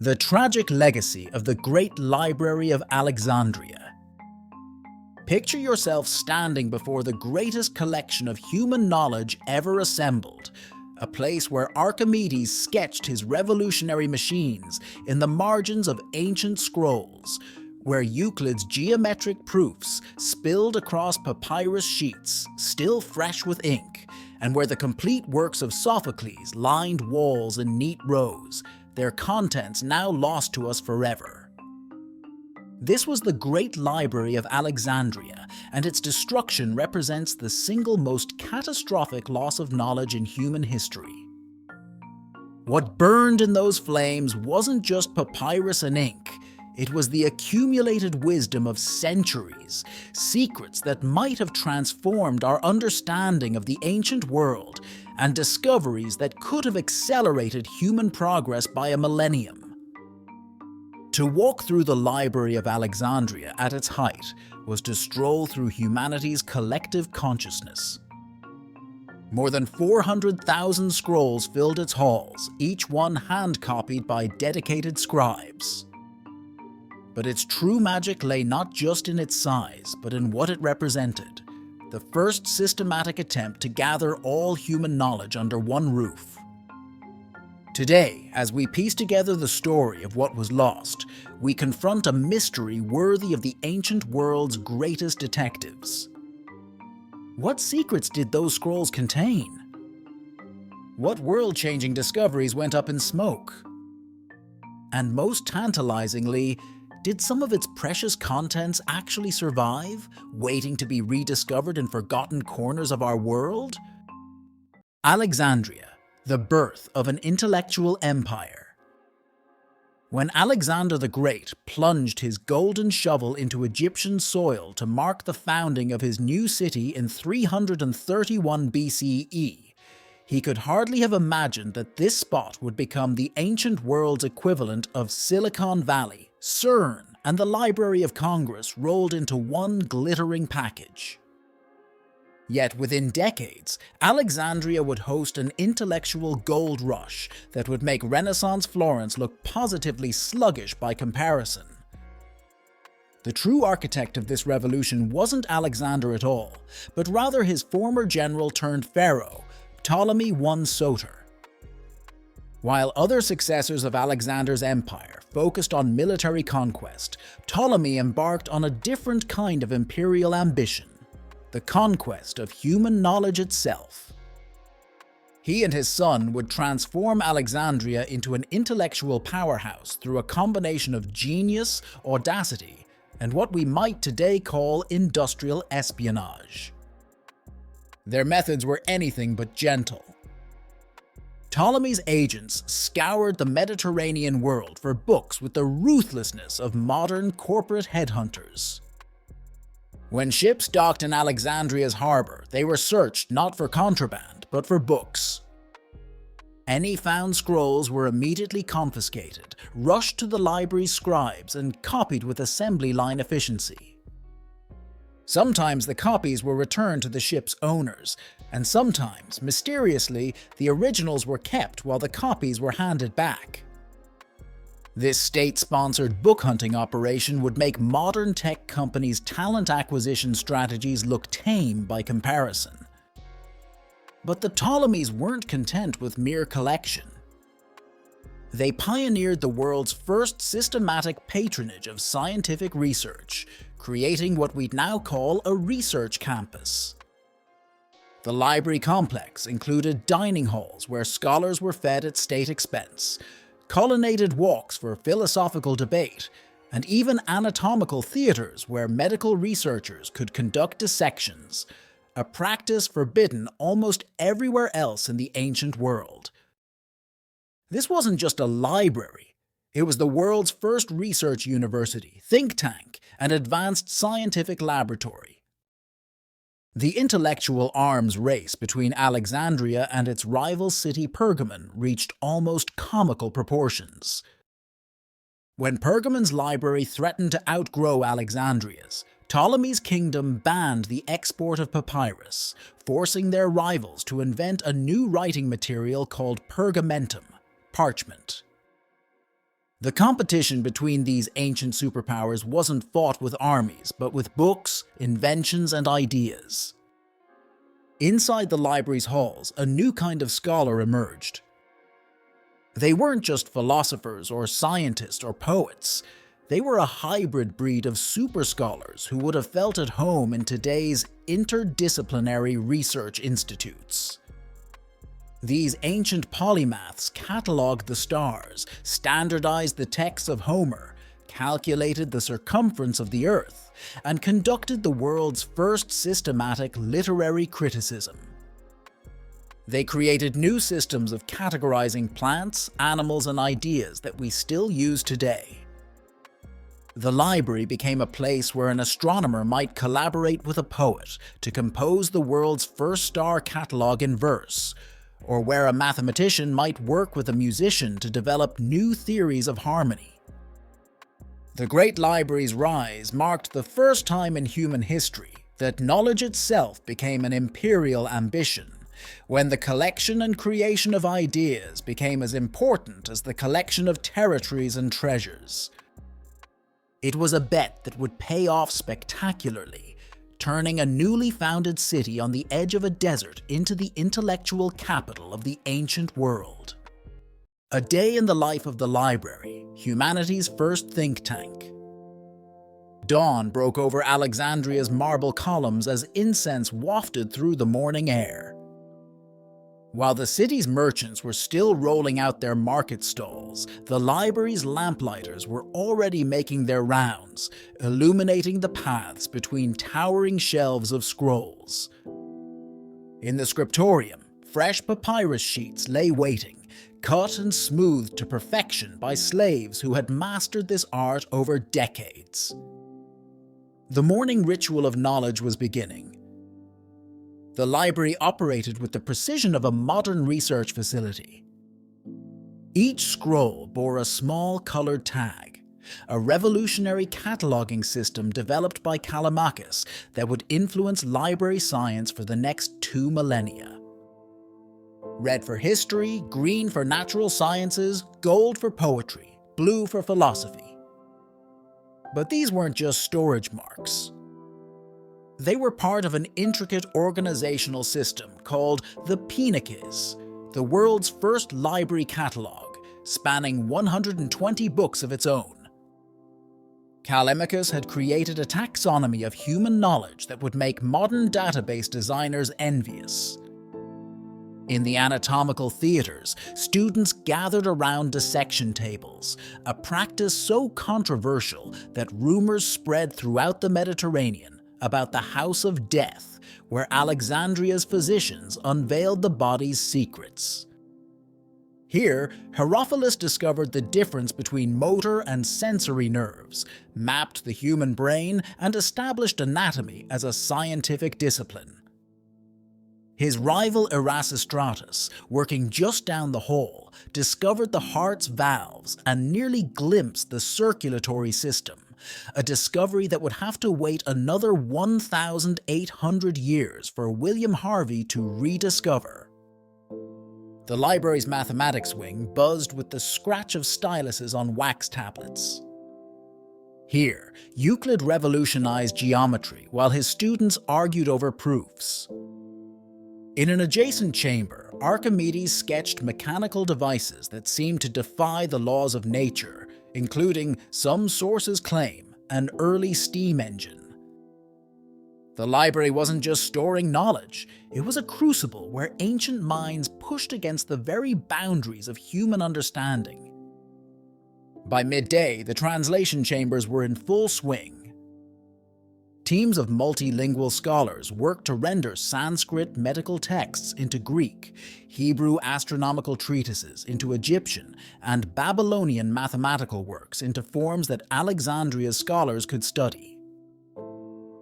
The tragic legacy of the Great Library of Alexandria. Picture yourself standing before the greatest collection of human knowledge ever assembled, a place where Archimedes sketched his revolutionary machines in the margins of ancient scrolls, where Euclid's geometric proofs spilled across papyrus sheets, still fresh with ink, and where the complete works of Sophocles lined walls in neat rows, their contents now lost to us forever. This was the Great Library of Alexandria, and its destruction represents the single most catastrophic loss of knowledge in human history. What burned in those flames wasn't just papyrus and ink. It was the accumulated wisdom of centuries, secrets that might have transformed our understanding of the ancient world, and discoveries that could have accelerated human progress by a millennium. To walk through the Library of Alexandria at its height was to stroll through humanity's collective consciousness. More than 400,000 scrolls filled its halls, each one hand-copied by dedicated scribes. But its true magic lay not just in its size, but in what it represented: the first systematic attempt to gather all human knowledge under one roof. Today, as we piece together the story of what was lost, we confront a mystery worthy of the ancient world's greatest detectives. What secrets did those scrolls contain? What world-changing discoveries went up in smoke? And most tantalizingly, did some of its precious contents actually survive, waiting to be rediscovered in forgotten corners of our world? Alexandria, the birth of an intellectual empire. When Alexander the Great plunged his golden shovel into Egyptian soil to mark the founding of his new city in 331 BCE, he could hardly have imagined that this spot would become the ancient world's equivalent of Silicon Valley, CERN, and the Library of Congress rolled into one glittering package. Yet within decades, Alexandria would host an intellectual gold rush that would make Renaissance Florence look positively sluggish by comparison. The true architect of this revolution wasn't Alexander at all, but rather his former general turned pharaoh, Ptolemy I Soter. While other successors of Alexander's empire focused on military conquest, Ptolemy embarked on a different kind of imperial ambition: the conquest of human knowledge itself. He and his son would transform Alexandria into an intellectual powerhouse through a combination of genius, audacity, and what we might today call industrial espionage. Their methods were anything but gentle. Ptolemy's agents scoured the Mediterranean world for books with the ruthlessness of modern corporate headhunters. When ships docked in Alexandria's harbor, they were searched not for contraband, but for books. Any found scrolls were immediately confiscated, rushed to the library's scribes, and copied with assembly line efficiency. Sometimes the copies were returned to the ship's owners, and sometimes, mysteriously, the originals were kept while the copies were handed back. This state-sponsored book hunting operation would make modern tech companies' talent acquisition strategies look tame by comparison. But the Ptolemies weren't content with mere collection. They pioneered the world's first systematic patronage of scientific research, creating what we'd now call a research campus. The library complex included dining halls where scholars were fed at state expense, colonnaded walks for philosophical debate, and even anatomical theaters where medical researchers could conduct dissections, a practice forbidden almost everywhere else in the ancient world. This wasn't just a library. It was the world's first research university, think tank, and advanced scientific laboratory. The intellectual arms race between Alexandria and its rival city Pergamon reached almost comical proportions. When Pergamon's library threatened to outgrow Alexandria's, Ptolemy's kingdom banned the export of papyrus, forcing their rivals to invent a new writing material called pergamentum, parchment. The competition between these ancient superpowers wasn't fought with armies, but with books, inventions, and ideas. Inside the library's halls, a new kind of scholar emerged. They weren't just philosophers or scientists or poets. They were a hybrid breed of super scholars who would have felt at home in today's interdisciplinary research institutes. These ancient polymaths catalogued the stars, standardized the texts of Homer, calculated the circumference of the Earth, and conducted the world's first systematic literary criticism. They created new systems of categorizing plants, animals, and ideas that we still use today. The library became a place where an astronomer might collaborate with a poet to compose the world's first star catalogue in verse, or where a mathematician might work with a musician to develop new theories of harmony. The Great Library's rise marked the first time in human history that knowledge itself became an imperial ambition, when the collection and creation of ideas became as important as the collection of territories and treasures. It was a bet that would pay off spectacularly, turning a newly founded city on the edge of a desert into the intellectual capital of the ancient world. A day in the life of the library, humanity's first think tank. Dawn broke over Alexandria's marble columns as incense wafted through the morning air. While the city's merchants were still rolling out their market stalls, the library's lamplighters were already making their rounds, illuminating the paths between towering shelves of scrolls. In the scriptorium, fresh papyrus sheets lay waiting, cut and smoothed to perfection by slaves who had mastered this art over decades. The morning ritual of knowledge was beginning. The library operated with the precision of a modern research facility. Each scroll bore a small colored tag, a revolutionary cataloging system developed by Callimachus that would influence library science for the next 2 millennia. Red for history, green for natural sciences, gold for poetry, blue for philosophy. But these weren't just storage marks. They were part of an intricate organizational system called the Pinakes, the world's first library catalog, spanning 120 books of its own. Callimachus had created a taxonomy of human knowledge that would make modern database designers envious. In the anatomical theaters, students gathered around dissection tables, a practice so controversial that rumors spread throughout the Mediterranean about the House of Death, where Alexandria's physicians unveiled the body's secrets. Here, Herophilus discovered the difference between motor and sensory nerves, mapped the human brain, and established anatomy as a scientific discipline. His rival Erasistratus, working just down the hall, discovered the heart's valves and nearly glimpsed the circulatory system, a discovery that would have to wait another 1,800 years for William Harvey to rediscover. The library's mathematics wing buzzed with the scratch of styluses on wax tablets. Here, Euclid revolutionized geometry while his students argued over proofs. In an adjacent chamber, Archimedes sketched mechanical devices that seemed to defy the laws of nature, including, some sources claim, an early steam engine. The library wasn't just storing knowledge, it was a crucible where ancient minds pushed against the very boundaries of human understanding. By midday, the translation chambers were in full swing. Teams of multilingual scholars worked to render Sanskrit medical texts into Greek, Hebrew astronomical treatises into Egyptian, and Babylonian mathematical works into forms that Alexandria's scholars could study.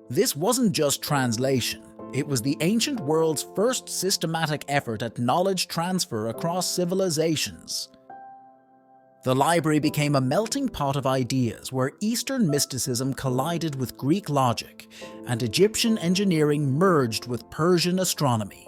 This wasn't just translation, it was the ancient world's first systematic effort at knowledge transfer across civilizations. The library became a melting pot of ideas where Eastern mysticism collided with Greek logic, and Egyptian engineering merged with Persian astronomy.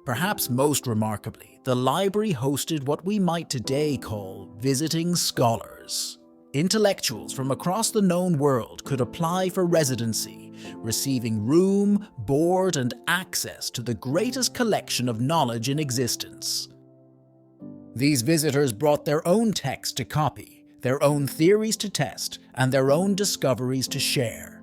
Perhaps most remarkably, the library hosted what we might today call visiting scholars. Intellectuals from across the known world could apply for residency, receiving room, board, and access to the greatest collection of knowledge in existence. These visitors brought their own texts to copy, their own theories to test, and their own discoveries to share.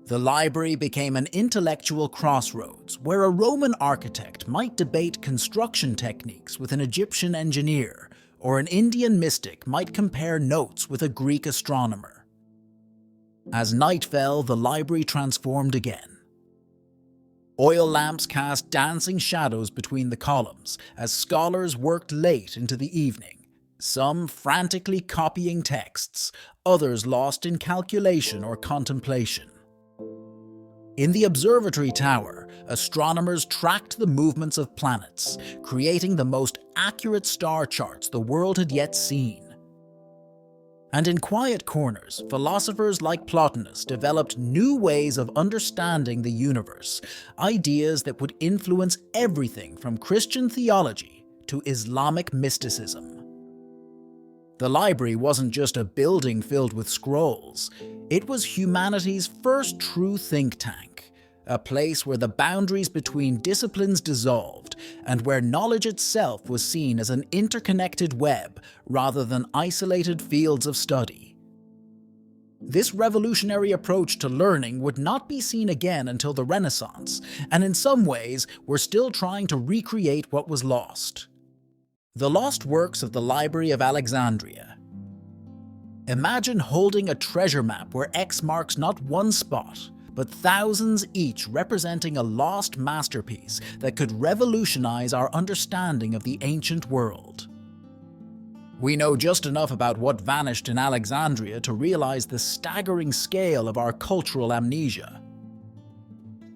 The library became an intellectual crossroads where a Roman architect might debate construction techniques with an Egyptian engineer, or an Indian mystic might compare notes with a Greek astronomer. As night fell, the library transformed again. Oil lamps cast dancing shadows between the columns as scholars worked late into the evening, some frantically copying texts, others lost in calculation or contemplation. In the observatory tower, astronomers tracked the movements of planets, creating the most accurate star charts the world had yet seen. And in quiet corners, philosophers like Plotinus developed new ways of understanding the universe, ideas that would influence everything from Christian theology to Islamic mysticism. The library wasn't just a building filled with scrolls. It was humanity's first true think tank, a place where the boundaries between disciplines dissolved and where knowledge itself was seen as an interconnected web rather than isolated fields of study. This revolutionary approach to learning would not be seen again until the Renaissance, and in some ways, we're still trying to recreate what was lost. The lost works of the Library of Alexandria. Imagine holding a treasure map where X marks not one spot, but thousands each representing a lost masterpiece that could revolutionize our understanding of the ancient world. We know just enough about what vanished in Alexandria to realize the staggering scale of our cultural amnesia.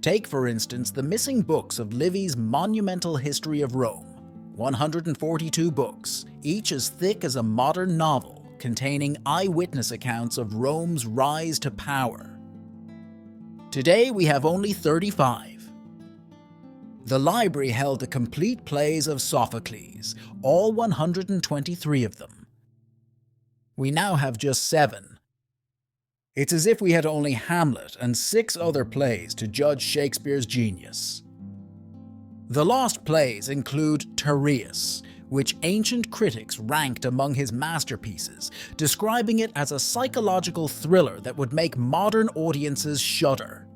Take, for instance, the missing books of Livy's monumental history of Rome. 142 books, each as thick as a modern novel, containing eyewitness accounts of Rome's rise to power. Today we have only 35. The library held the complete plays of Sophocles, all 123 of them. We now have just 7. It's as if we had only Hamlet and 6 other plays to judge Shakespeare's genius. The lost plays include Tereus, which ancient critics ranked among his masterpieces, describing it as a psychological thriller that would make modern audiences shudder.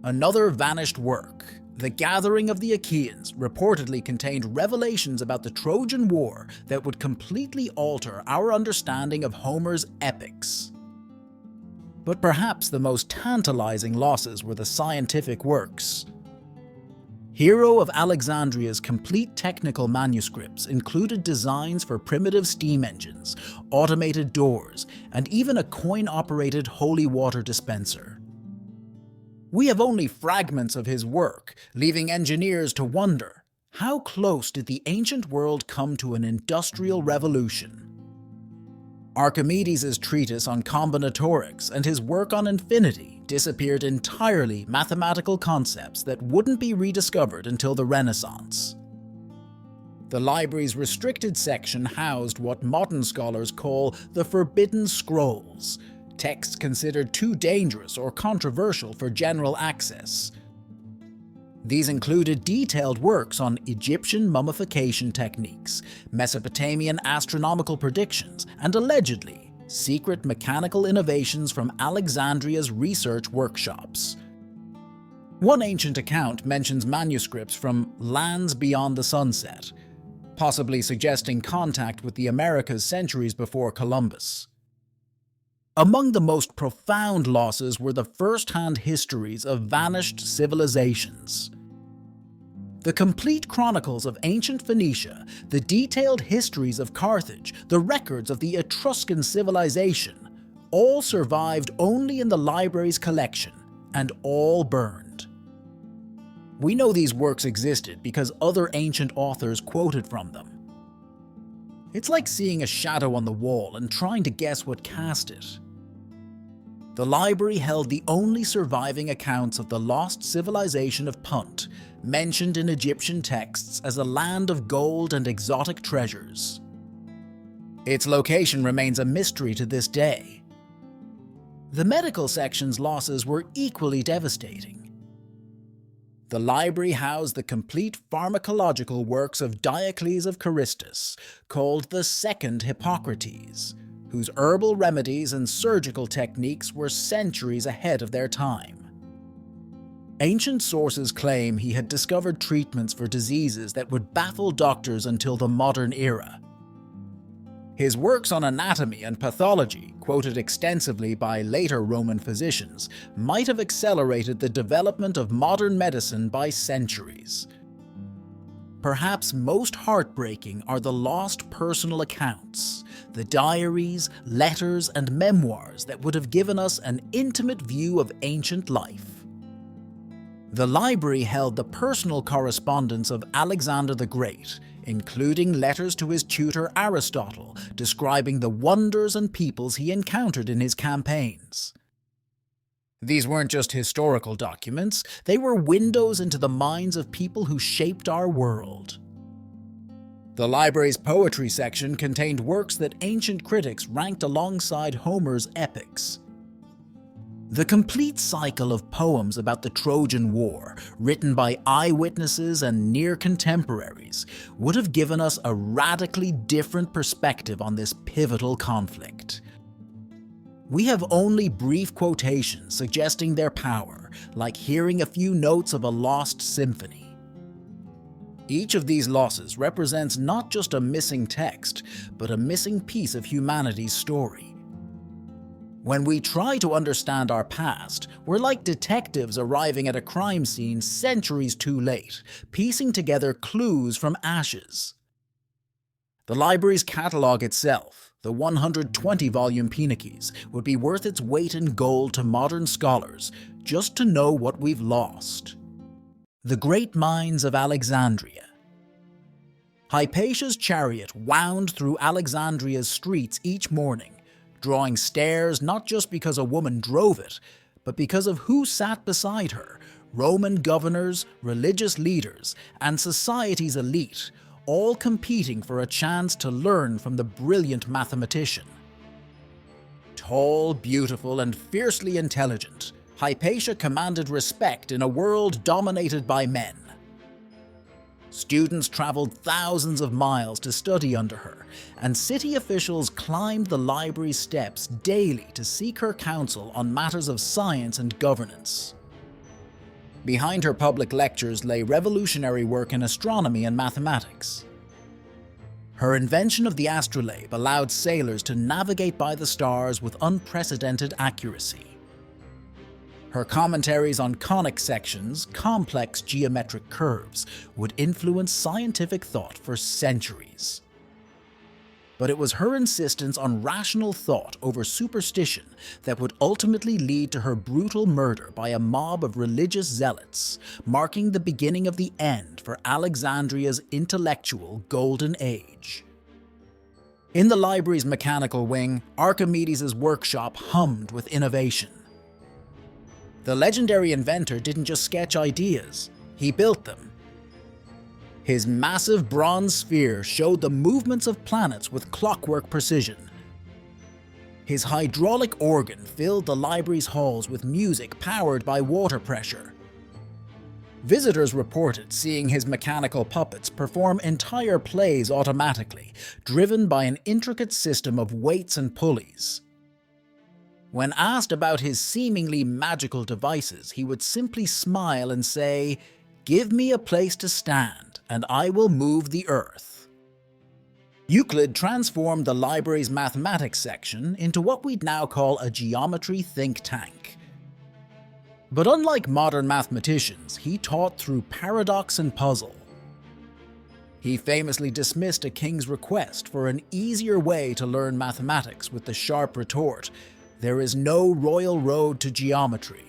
Another vanished work, The Gathering of the Achaeans, reportedly contained revelations about the Trojan War that would completely alter our understanding of Homer's epics. But perhaps the most tantalizing losses were the scientific works. Hero of Alexandria's complete technical manuscripts included designs for primitive steam engines, automated doors, and even a coin-operated holy water dispenser. We have only fragments of his work, leaving engineers to wonder, how close did the ancient world come to an industrial revolution? Archimedes' treatise on combinatorics and his work on infinity disappeared entirely mathematical concepts that wouldn't be rediscovered until the Renaissance. The library's restricted section housed what modern scholars call the Forbidden Scrolls, texts considered too dangerous or controversial for general access. These included detailed works on Egyptian mummification techniques, Mesopotamian astronomical predictions, and allegedly, secret mechanical innovations from Alexandria's research workshops. One ancient account mentions manuscripts from lands beyond the sunset, possibly suggesting contact with the Americas centuries before Columbus. Among the most profound losses were the first-hand histories of vanished civilizations. The complete chronicles of ancient Phoenicia, the detailed histories of Carthage, the records of the Etruscan civilization, all survived only in the library's collection, and all burned. We know these works existed because other ancient authors quoted from them. It's like seeing a shadow on the wall and trying to guess what cast it. The library held the only surviving accounts of the lost civilization of Punt, mentioned in Egyptian texts as a land of gold and exotic treasures. Its location remains a mystery to this day. The medical section's losses were equally devastating. The library housed the complete pharmacological works of Diocles of Carystus, called the Second Hippocrates, whose herbal remedies and surgical techniques were centuries ahead of their time. Ancient sources claim he had discovered treatments for diseases that would baffle doctors until the modern era. His works on anatomy and pathology, quoted extensively by later Roman physicians, might have accelerated the development of modern medicine by centuries. Perhaps most heartbreaking are the lost personal accounts, the diaries, letters, and memoirs that would have given us an intimate view of ancient life. The library held the personal correspondence of Alexander the Great, including letters to his tutor Aristotle describing the wonders and peoples he encountered in his campaigns. These weren't just historical documents, they were windows into the minds of people who shaped our world. The library's poetry section contained works that ancient critics ranked alongside Homer's epics. The complete cycle of poems about the Trojan War, written by eyewitnesses and near contemporaries, would have given us a radically different perspective on this pivotal conflict. We have only brief quotations suggesting their power, like hearing a few notes of a lost symphony. Each of these losses represents not just a missing text, but a missing piece of humanity's story. When we try to understand our past, we're like detectives arriving at a crime scene centuries too late, piecing together clues from ashes. The library's catalogue itself, the 120-volume Pinakes, would be worth its weight in gold to modern scholars, just to know what we've lost. The Great Minds of Alexandria. Hypatia's chariot wound through Alexandria's streets each morning, drawing stares not just because a woman drove it, but because of who sat beside her: Roman governors, religious leaders, and society's elite, all competing for a chance to learn from the brilliant mathematician. Tall, beautiful, and fiercely intelligent, Hypatia commanded respect in a world dominated by men. Students traveled thousands of miles to study under her, and city officials climbed the library's steps daily to seek her counsel on matters of science and governance. Behind her public lectures lay revolutionary work in astronomy and mathematics. Her invention of the astrolabe allowed sailors to navigate by the stars with unprecedented accuracy. Her commentaries on conic sections, complex geometric curves, would influence scientific thought for centuries. But it was her insistence on rational thought over superstition that would ultimately lead to her brutal murder by a mob of religious zealots, marking the beginning of the end for Alexandria's intellectual golden age. In the library's mechanical wing, Archimedes' workshop hummed with innovation. The legendary inventor didn't just sketch ideas, he built them. His massive bronze sphere showed the movements of planets with clockwork precision. His hydraulic organ filled the library's halls with music powered by water pressure. Visitors reported seeing his mechanical puppets perform entire plays automatically, driven by an intricate system of weights and pulleys. When asked about his seemingly magical devices, he would simply smile and say, "Give me a place to stand, and I will move the earth." Euclid transformed the library's mathematics section into what we'd now call a geometry think tank. But unlike modern mathematicians, he taught through paradox and puzzle. He famously dismissed a king's request for an easier way to learn mathematics with the sharp retort, "There is no royal road to geometry."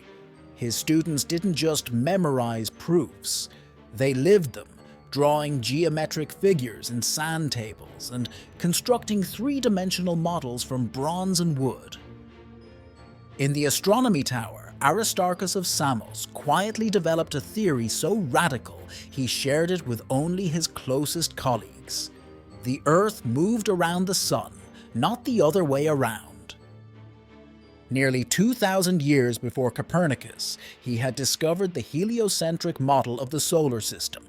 His students didn't just memorize proofs, they lived them, drawing geometric figures in sand tables and constructing three-dimensional models from bronze and wood. In the astronomy tower, Aristarchus of Samos quietly developed a theory so radical he shared it with only his closest colleagues. The Earth moved around the Sun, not the other way around. Nearly 2,000 years before Copernicus, he had discovered the heliocentric model of the solar system.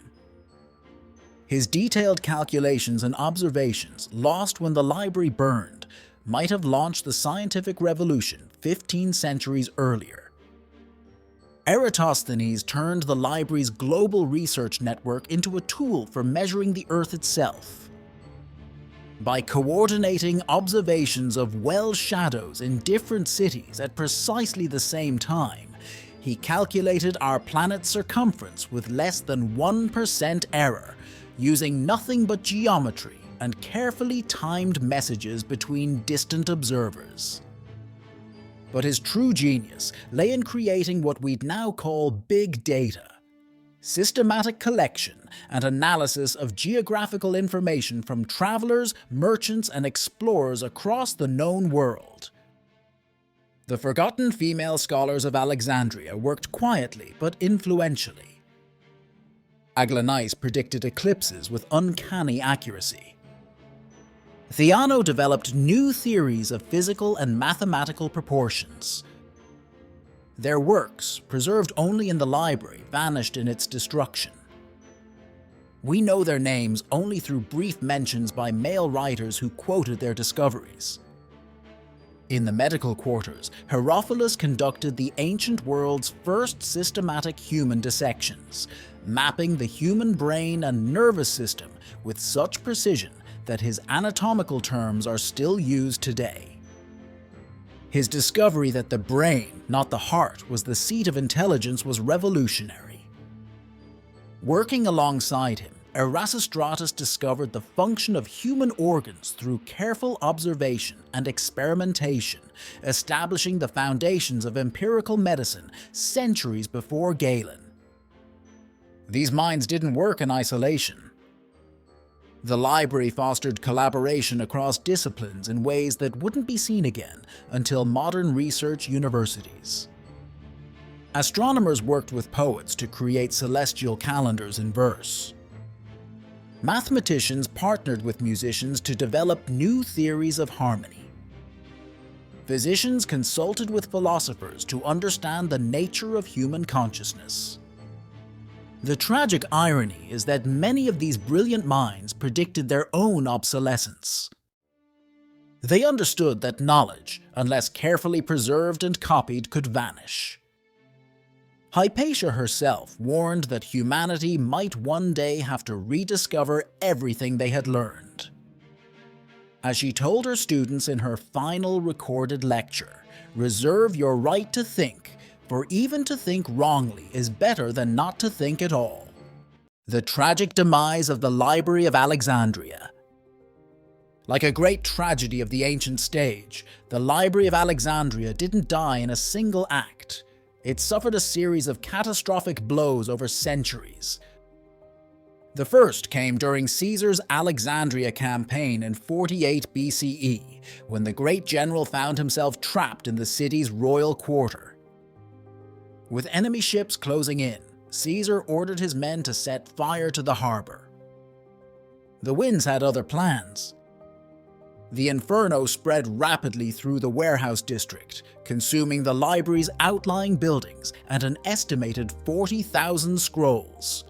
His detailed calculations and observations, lost when the library burned, might have launched the scientific revolution 15 centuries earlier. Eratosthenes turned the library's global research network into a tool for measuring the Earth itself. By coordinating observations of well shadows in different cities at precisely the same time, he calculated our planet's circumference with less than 1% error, using nothing but geometry and carefully timed messages between distant observers. But his true genius lay in creating what we'd now call big data, systematic collection and analysis of geographical information from travelers, merchants, and explorers across the known world. The forgotten female scholars of Alexandria worked quietly but influentially. Aglanice predicted eclipses with uncanny accuracy. Theano developed new theories of physical and mathematical proportions. Their works, preserved only in the library, vanished in its destruction. We know their names only through brief mentions by male writers who quoted their discoveries. In the medical quarters, Herophilus conducted the ancient world's first systematic human dissections, mapping the human brain and nervous system with such precision that his anatomical terms are still used today. His discovery that the brain, not the heart, was the seat of intelligence was revolutionary. Working alongside him, Erasistratus discovered the function of human organs through careful observation and experimentation, establishing the foundations of empirical medicine centuries before Galen. These minds didn't work in isolation. The library fostered collaboration across disciplines in ways that wouldn't be seen again until modern research universities. Astronomers worked with poets to create celestial calendars in verse. Mathematicians partnered with musicians to develop new theories of harmony. Physicians consulted with philosophers to understand the nature of human consciousness. The tragic irony is that many of these brilliant minds predicted their own obsolescence. They understood that knowledge, unless carefully preserved and copied, could vanish. Hypatia herself warned that humanity might one day have to rediscover everything they had learned. As she told her students in her final recorded lecture, "Reserve your right to think, for even to think wrongly is better than not to think at all." The tragic demise of the Library of Alexandria. Like a great tragedy of the ancient stage, the Library of Alexandria didn't die in a single act. It suffered a series of catastrophic blows over centuries. The first came during Caesar's Alexandria campaign in 48 BCE, when the great general found himself trapped in the city's royal quarter. With enemy ships closing in, Caesar ordered his men to set fire to the harbor. The winds had other plans. The inferno spread rapidly through the warehouse district, consuming the library's outlying buildings and an estimated 40,000 scrolls.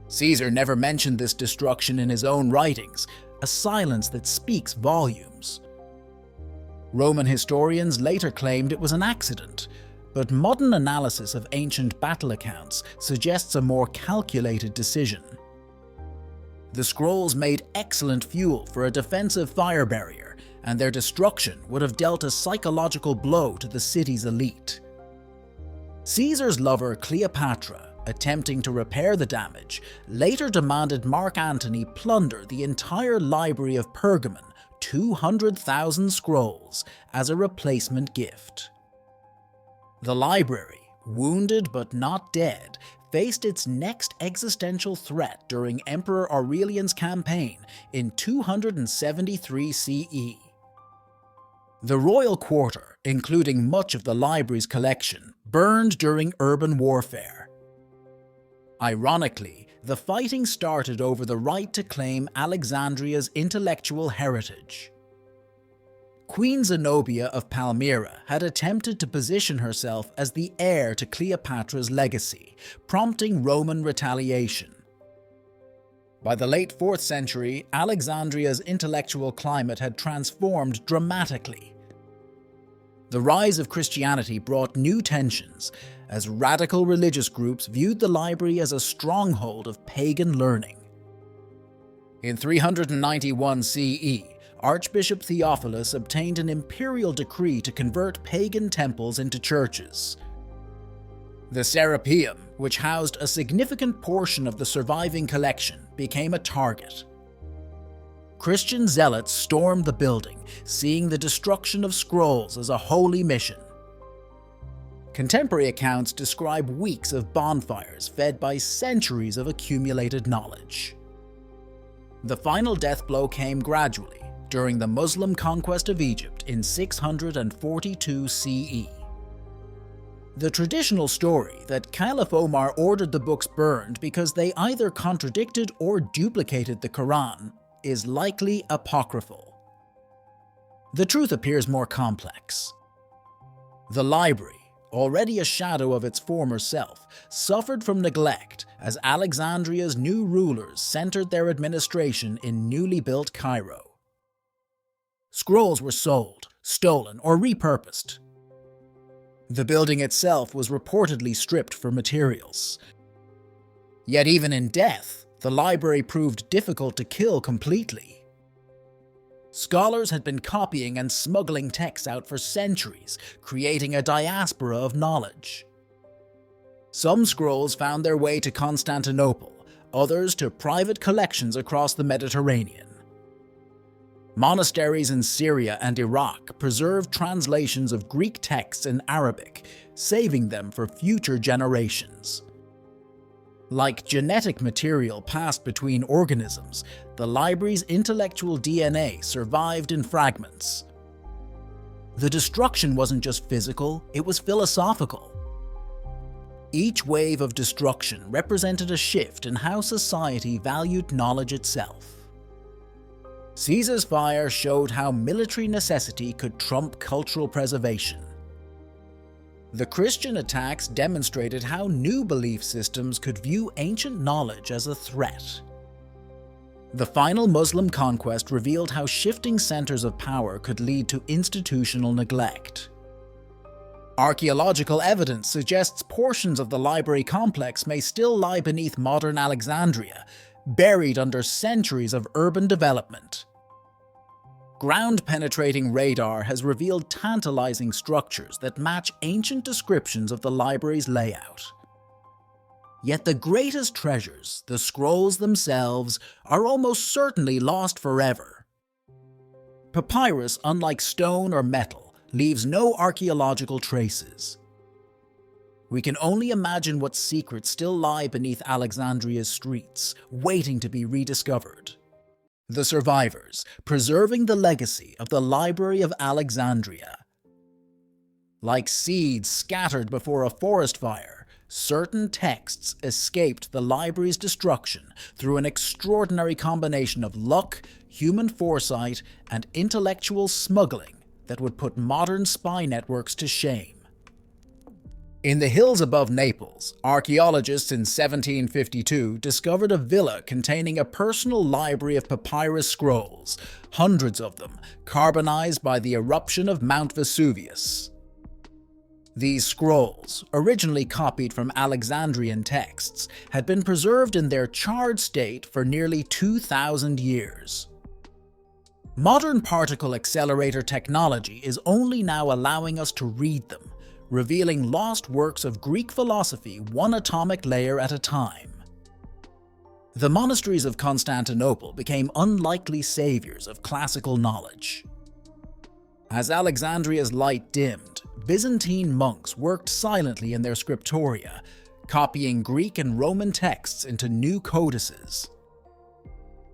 Caesar never mentioned this destruction in his own writings, a silence that speaks volumes. Roman historians later claimed it was an accident, but modern analysis of ancient battle accounts suggests a more calculated decision. The scrolls made excellent fuel for a defensive fire barrier, and their destruction would have dealt a psychological blow to the city's elite. Caesar's lover Cleopatra, attempting to repair the damage, later demanded Mark Antony plunder the entire library of Pergamon, 200,000 scrolls, as a replacement gift. The library, wounded but not dead, faced its next existential threat during Emperor Aurelian's campaign in 273 CE. The royal quarter, including much of the library's collection, burned during urban warfare. Ironically, the fighting started over the right to claim Alexandria's intellectual heritage. Queen Zenobia of Palmyra had attempted to position herself as the heir to Cleopatra's legacy, prompting Roman retaliation. By the late 4th century, Alexandria's intellectual climate had transformed dramatically. The rise of Christianity brought new tensions, as radical religious groups viewed the library as a stronghold of pagan learning. In 391 CE, Archbishop Theophilus obtained an imperial decree to convert pagan temples into churches. The Serapeum, which housed a significant portion of the surviving collection, became a target. Christian zealots stormed the building, seeing the destruction of scrolls as a holy mission. Contemporary accounts describe weeks of bonfires fed by centuries of accumulated knowledge. The final death blow came gradually, during the Muslim conquest of Egypt in 642 CE. The traditional story that Caliph Omar ordered the books burned because they either contradicted or duplicated the Quran is likely apocryphal. The truth appears more complex. The library, already a shadow of its former self, suffered from neglect as Alexandria's new rulers centered their administration in newly built Cairo. Scrolls were sold, stolen, or repurposed. The building itself was reportedly stripped for materials. Yet even in death, the library proved difficult to kill completely. Scholars had been copying and smuggling texts out for centuries, creating a diaspora of knowledge. Some scrolls found their way to Constantinople, others to private collections across the Mediterranean. Monasteries in Syria and Iraq preserved translations of Greek texts in Arabic, saving them for future generations. Like genetic material passed between organisms, the library's intellectual DNA survived in fragments. The destruction wasn't just physical, it was philosophical. Each wave of destruction represented a shift in how society valued knowledge itself. Caesar's fire showed how military necessity could trump cultural preservation. The Christian attacks demonstrated how new belief systems could view ancient knowledge as a threat. The final Muslim conquest revealed how shifting centers of power could lead to institutional neglect. Archaeological evidence suggests portions of the library complex may still lie beneath modern Alexandria, buried under centuries of urban development. Ground-penetrating radar has revealed tantalizing structures that match ancient descriptions of the library's layout. Yet the greatest treasures, the scrolls themselves, are almost certainly lost forever. Papyrus, unlike stone or metal, leaves no archaeological traces. We can only imagine what secrets still lie beneath Alexandria's streets, waiting to be rediscovered. The survivors, preserving the legacy of the Library of Alexandria. Like seeds scattered before a forest fire, certain texts escaped the library's destruction through an extraordinary combination of luck, human foresight, and intellectual smuggling that would put modern spy networks to shame. In the hills above Naples, archaeologists in 1752 discovered a villa containing a personal library of papyrus scrolls, hundreds of them, carbonized by the eruption of Mount Vesuvius. These scrolls, originally copied from Alexandrian texts, had been preserved in their charred state for nearly 2,000 years. Modern particle accelerator technology is only now allowing us to read them, revealing lost works of Greek philosophy one atomic layer at a time. The monasteries of Constantinople became unlikely saviors of classical knowledge. As Alexandria's light dimmed, Byzantine monks worked silently in their scriptoria, copying Greek and Roman texts into new codices.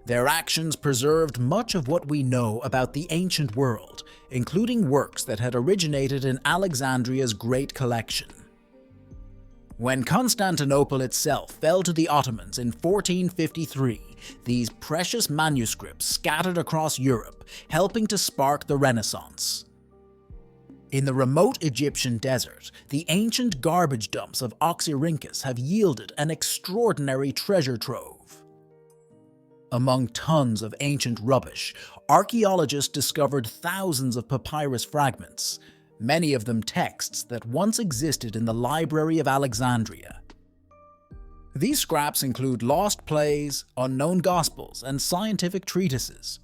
Their actions preserved much of what we know about the ancient world, including works that had originated in Alexandria's great collection. When Constantinople itself fell to the Ottomans in 1453, these precious manuscripts scattered across Europe, helping to spark the Renaissance. In the remote Egyptian desert, the ancient garbage dumps of Oxyrhynchus have yielded an extraordinary treasure trove. Among tons of ancient rubbish, archaeologists discovered thousands of papyrus fragments, many of them texts that once existed in the Library of Alexandria. These scraps include lost plays, unknown gospels, and scientific treatises.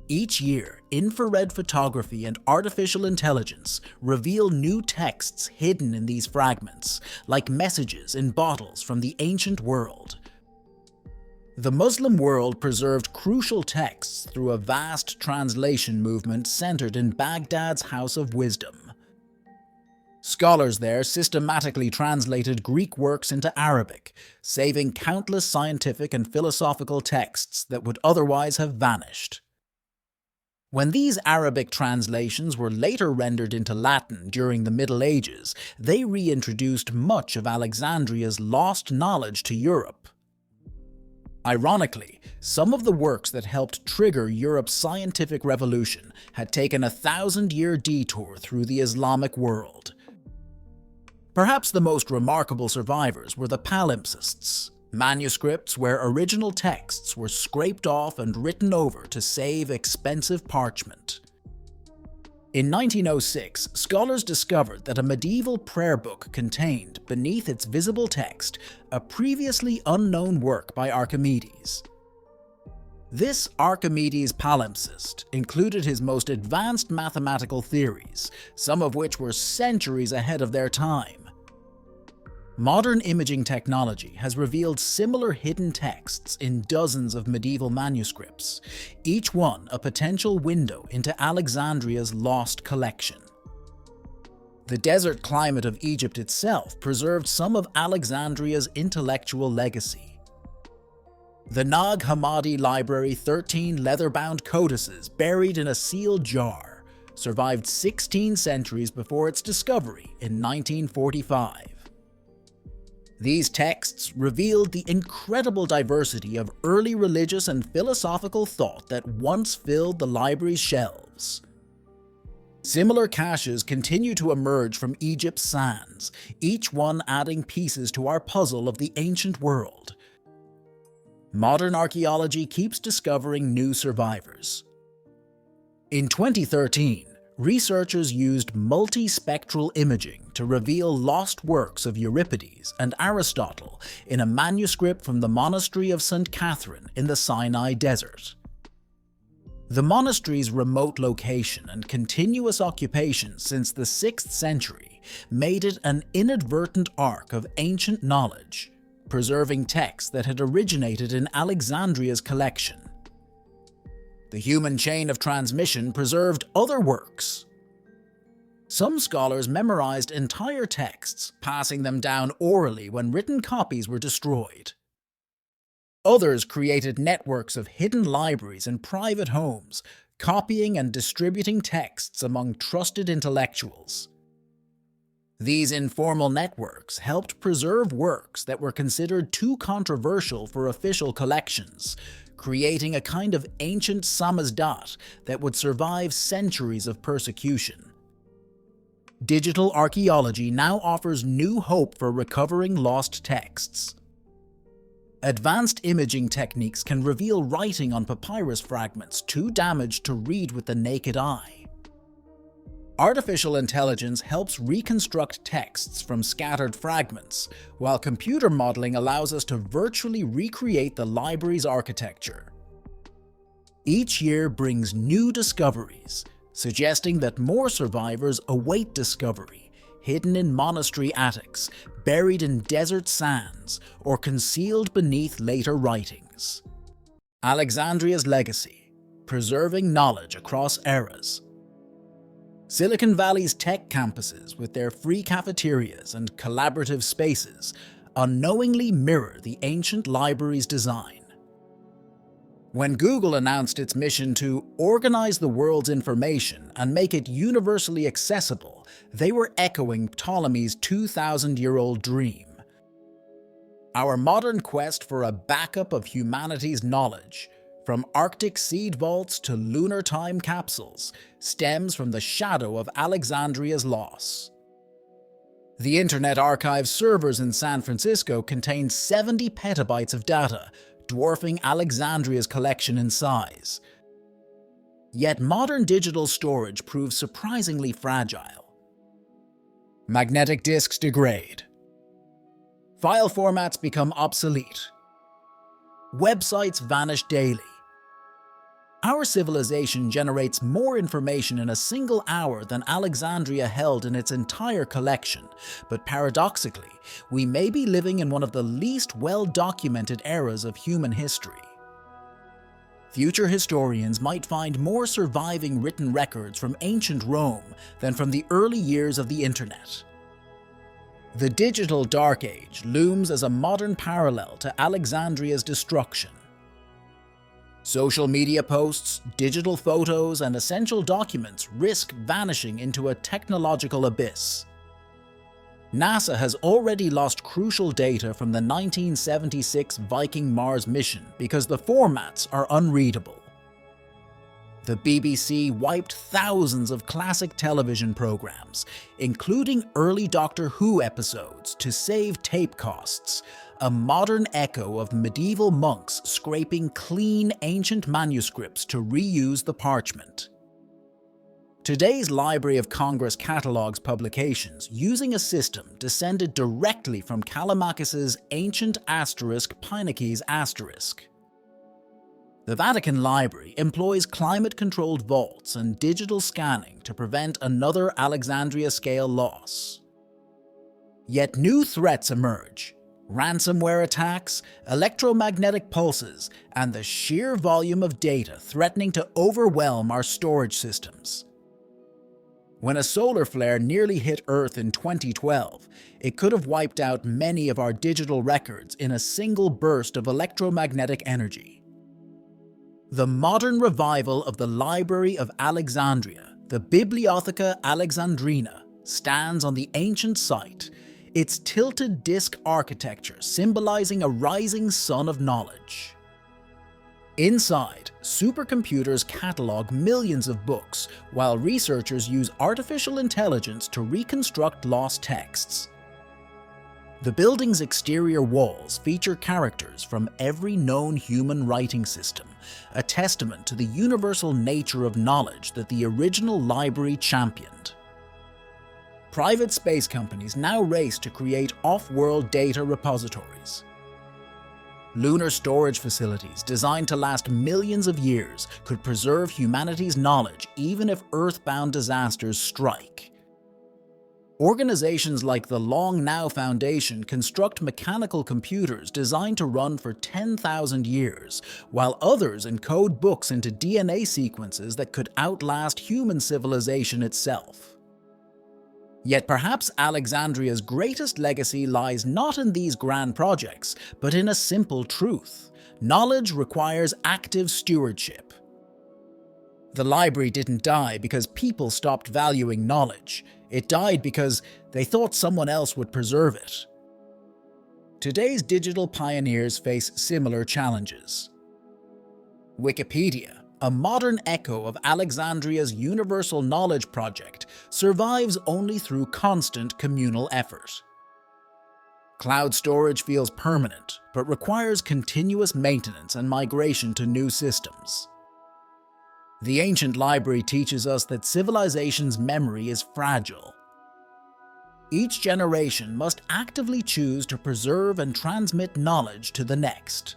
Each year, infrared photography and artificial intelligence reveal new texts hidden in these fragments, like messages in bottles from the ancient world. The Muslim world preserved crucial texts through a vast translation movement centered in Baghdad's House of Wisdom. Scholars there systematically translated Greek works into Arabic, saving countless scientific and philosophical texts that would otherwise have vanished. When these Arabic translations were later rendered into Latin during the Middle Ages, they reintroduced much of Alexandria's lost knowledge to Europe. Ironically, some of the works that helped trigger Europe's scientific revolution had taken a 1,000-year detour through the Islamic world. Perhaps the most remarkable survivors were the palimpsests, manuscripts where original texts were scraped off and written over to save expensive parchment. In 1906, scholars discovered that a medieval prayer book contained, beneath its visible text, a previously unknown work by Archimedes. This Archimedes palimpsest included his most advanced mathematical theories, some of which were centuries ahead of their time. Modern imaging technology has revealed similar hidden texts in dozens of medieval manuscripts, each one a potential window into Alexandria's lost collection. The desert climate of Egypt itself preserved some of Alexandria's intellectual legacy. The Nag Hammadi Library 13 leather-bound codices buried in a sealed jar survived 16 centuries before its discovery in 1945. These texts revealed the incredible diversity of early religious and philosophical thought that once filled the library's shelves. Similar caches continue to emerge from Egypt's sands, each one adding pieces to our puzzle of the ancient world. Modern archaeology keeps discovering new survivors. In 2013, researchers used multispectral imaging to reveal lost works of Euripides and Aristotle in a manuscript from the monastery of St. Catherine in the Sinai Desert. The monastery's remote location and continuous occupation since the 6th century made it an inadvertent ark of ancient knowledge, preserving texts that had originated in Alexandria's collection. The human chain of transmission preserved other works. Some scholars memorized entire texts, passing them down orally when written copies were destroyed. Others created networks of hidden libraries and private homes, copying and distributing texts among trusted intellectuals. These informal networks helped preserve works that were considered too controversial for official collections, creating a kind of ancient samizdat that would survive centuries of persecution. Digital archaeology now offers new hope for recovering lost texts. Advanced imaging techniques can reveal writing on papyrus fragments too damaged to read with the naked eye. Artificial intelligence helps reconstruct texts from scattered fragments, while computer modeling allows us to virtually recreate the library's architecture. Each year brings new discoveries, suggesting that more survivors await discovery, hidden in monastery attics, buried in desert sands, or concealed beneath later writings. Alexandria's legacy, preserving knowledge across eras. Silicon Valley's tech campuses, with their free cafeterias and collaborative spaces, unknowingly mirror the ancient library's design. When Google announced its mission to organize the world's information and make it universally accessible, they were echoing Ptolemy's 2,000-year-old dream. Our modern quest for a backup of humanity's knowledge, from Arctic seed vaults to lunar time capsules, stems from the shadow of Alexandria's loss. The Internet Archive's servers in San Francisco contain 70 petabytes of data, dwarfing Alexandria's collection in size. Yet modern digital storage proves surprisingly fragile. Magnetic disks degrade. File formats become obsolete. Websites vanish daily. Our civilization generates more information in a single hour than Alexandria held in its entire collection, but paradoxically, we may be living in one of the least well-documented eras of human history. Future historians might find more surviving written records from ancient Rome than from the early years of the Internet. The digital Dark Age looms as a modern parallel to Alexandria's destruction. Social media posts, digital photos, and essential documents risk vanishing into a technological abyss. NASA has already lost crucial data from the 1976 Viking Mars mission because the formats are unreadable. The BBC wiped thousands of classic television programs, including early Doctor Who episodes, to save tape costs, a modern echo of medieval monks scraping clean ancient manuscripts to reuse the parchment. Today's Library of Congress catalogues publications using a system descended directly from Callimachus's ancient asterisk Peinecke's asterisk. The Vatican Library employs climate-controlled vaults and digital scanning to prevent another Alexandria-scale loss. Yet new threats emerge: ransomware attacks, electromagnetic pulses, and the sheer volume of data threatening to overwhelm our storage systems. When a solar flare nearly hit Earth in 2012, it could have wiped out many of our digital records in a single burst of electromagnetic energy. The modern revival of the Library of Alexandria, the Bibliotheca Alexandrina, stands on the ancient site, its tilted disc architecture symbolizing a rising sun of knowledge. Inside, supercomputers catalog millions of books, while researchers use artificial intelligence to reconstruct lost texts. The building's exterior walls feature characters from every known human writing system, a testament to the universal nature of knowledge that the original library championed. Private space companies now race to create off-world data repositories. Lunar storage facilities designed to last millions of years could preserve humanity's knowledge even if earthbound disasters strike. Organizations like the Long Now Foundation construct mechanical computers designed to run for 10,000 years, while others encode books into DNA sequences that could outlast human civilization itself. Yet perhaps Alexandria's greatest legacy lies not in these grand projects, but in a simple truth: knowledge requires active stewardship. The library didn't die because people stopped valuing knowledge. It died because they thought someone else would preserve it. Today's digital pioneers face similar challenges. Wikipedia, a modern echo of Alexandria's universal knowledge project, survives only through constant communal effort. Cloud storage feels permanent, but requires continuous maintenance and migration to new systems. The ancient library teaches us that civilization's memory is fragile. Each generation must actively choose to preserve and transmit knowledge to the next.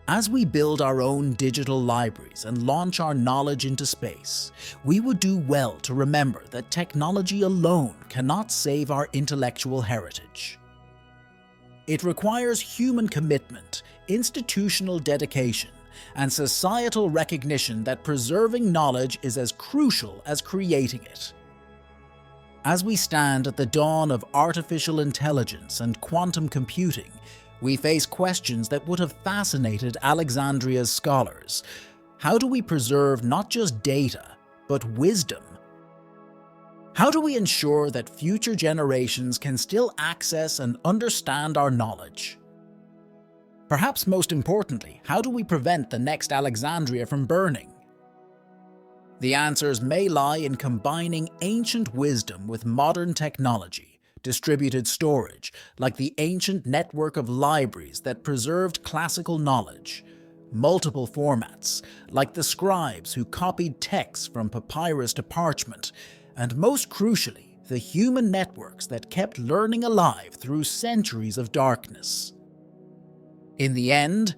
As we build our own digital libraries and launch our knowledge into space, we would do well to remember that technology alone cannot save our intellectual heritage. It requires human commitment, institutional dedication, and societal recognition that preserving knowledge is as crucial as creating it. As we stand at the dawn of artificial intelligence and quantum computing, We face questions that would have fascinated Alexandria's scholars. How do we preserve not just data, but wisdom? How do we ensure that future generations can still access and understand our knowledge? Perhaps most importantly, how do we prevent the next Alexandria from burning? The answers may lie in combining ancient wisdom with modern technology, distributed storage, like the ancient network of libraries that preserved classical knowledge, multiple formats, like the scribes who copied texts from papyrus to parchment, and most crucially, the human networks that kept learning alive through centuries of darkness. In the end,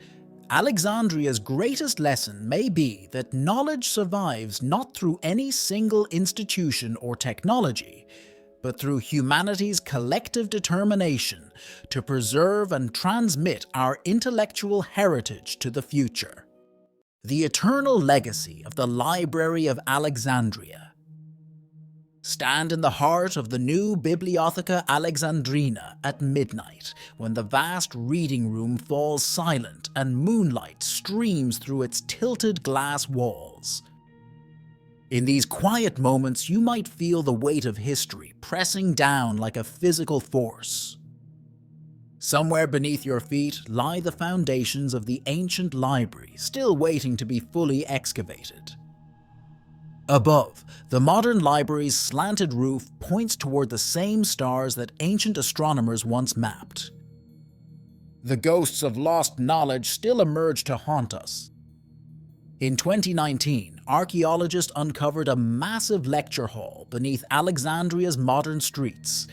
Alexandria's greatest lesson may be that knowledge survives not through any single institution or technology, but through humanity's collective determination to preserve and transmit our intellectual heritage to the future. The eternal legacy of the Library of Alexandria. Stand in the heart of the new Bibliotheca Alexandrina at midnight, when the vast reading room falls silent and moonlight streams through its tilted glass walls. In these quiet moments, you might feel the weight of history pressing down like a physical force. Somewhere beneath your feet lie the foundations of the ancient library, still waiting to be fully excavated. Above, the modern library's slanted roof points toward the same stars that ancient astronomers once mapped. The ghosts of lost knowledge still emerge to haunt us. In 2019, archaeologists uncovered a massive lecture hall beneath Alexandria's modern streets,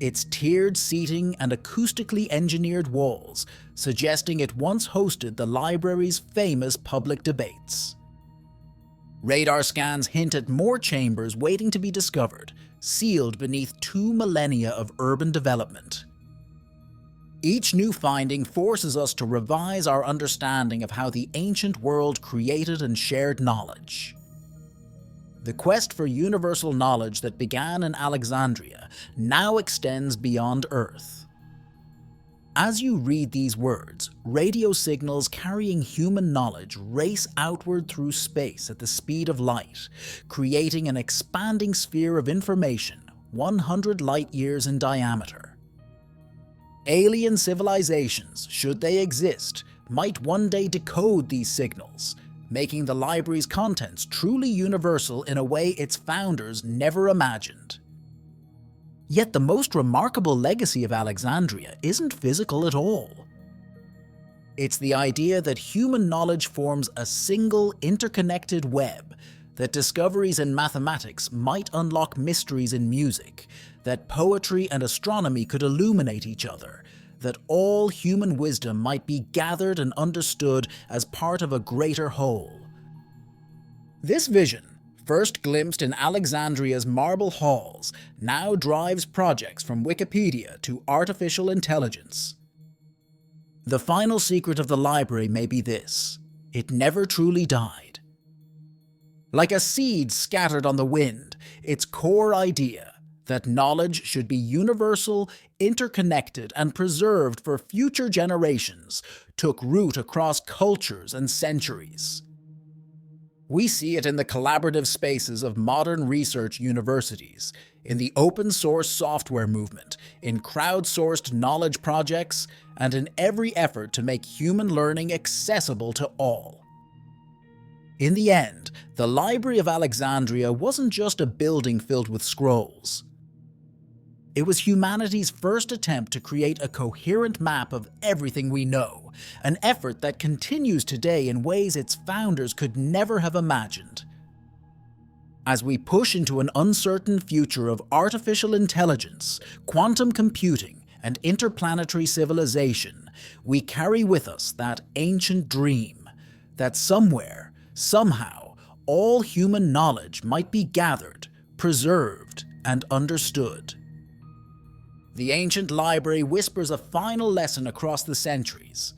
its tiered seating and acoustically engineered walls suggesting it once hosted the library's famous public debates. Radar scans hint at more chambers waiting to be discovered, sealed beneath 2 millennia of urban development. Each new finding forces us to revise our understanding of how the ancient world created and shared knowledge. The quest for universal knowledge that began in Alexandria now extends beyond Earth. As you read these words, radio signals carrying human knowledge race outward through space at the speed of light, creating an expanding sphere of information 100 light-years in diameter. Alien civilizations, should they exist, might one day decode these signals, making the library's contents truly universal in a way its founders never imagined. Yet the most remarkable legacy of Alexandria isn't physical at all. It's the idea that human knowledge forms a single, interconnected web, that discoveries in mathematics might unlock mysteries in music, that poetry and astronomy could illuminate each other, that all human wisdom might be gathered and understood as part of a greater whole. This vision, first glimpsed in Alexandria's marble halls, now drives projects from Wikipedia to artificial intelligence. The final secret of the library may be this: it never truly died. Like a seed scattered on the wind, its core idea, that knowledge should be universal, interconnected, and preserved for future generations, took root across cultures and centuries. We see it in the collaborative spaces of modern research universities, in the open-source software movement, in crowdsourced knowledge projects, and in every effort to make human learning accessible to all. In the end, the Library of Alexandria wasn't just a building filled with scrolls. It was humanity's first attempt to create a coherent map of everything we know, an effort that continues today in ways its founders could never have imagined. As we push into an uncertain future of artificial intelligence, quantum computing, and interplanetary civilization, we carry with us that ancient dream, that somewhere, somehow, all human knowledge might be gathered, preserved, and understood. The ancient library whispers a final lesson across the centuries.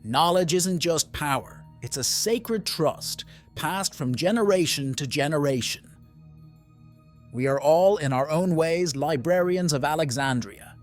Knowledge isn't just power, it's a sacred trust, passed from generation to generation. We are all, in our own ways, librarians of Alexandria,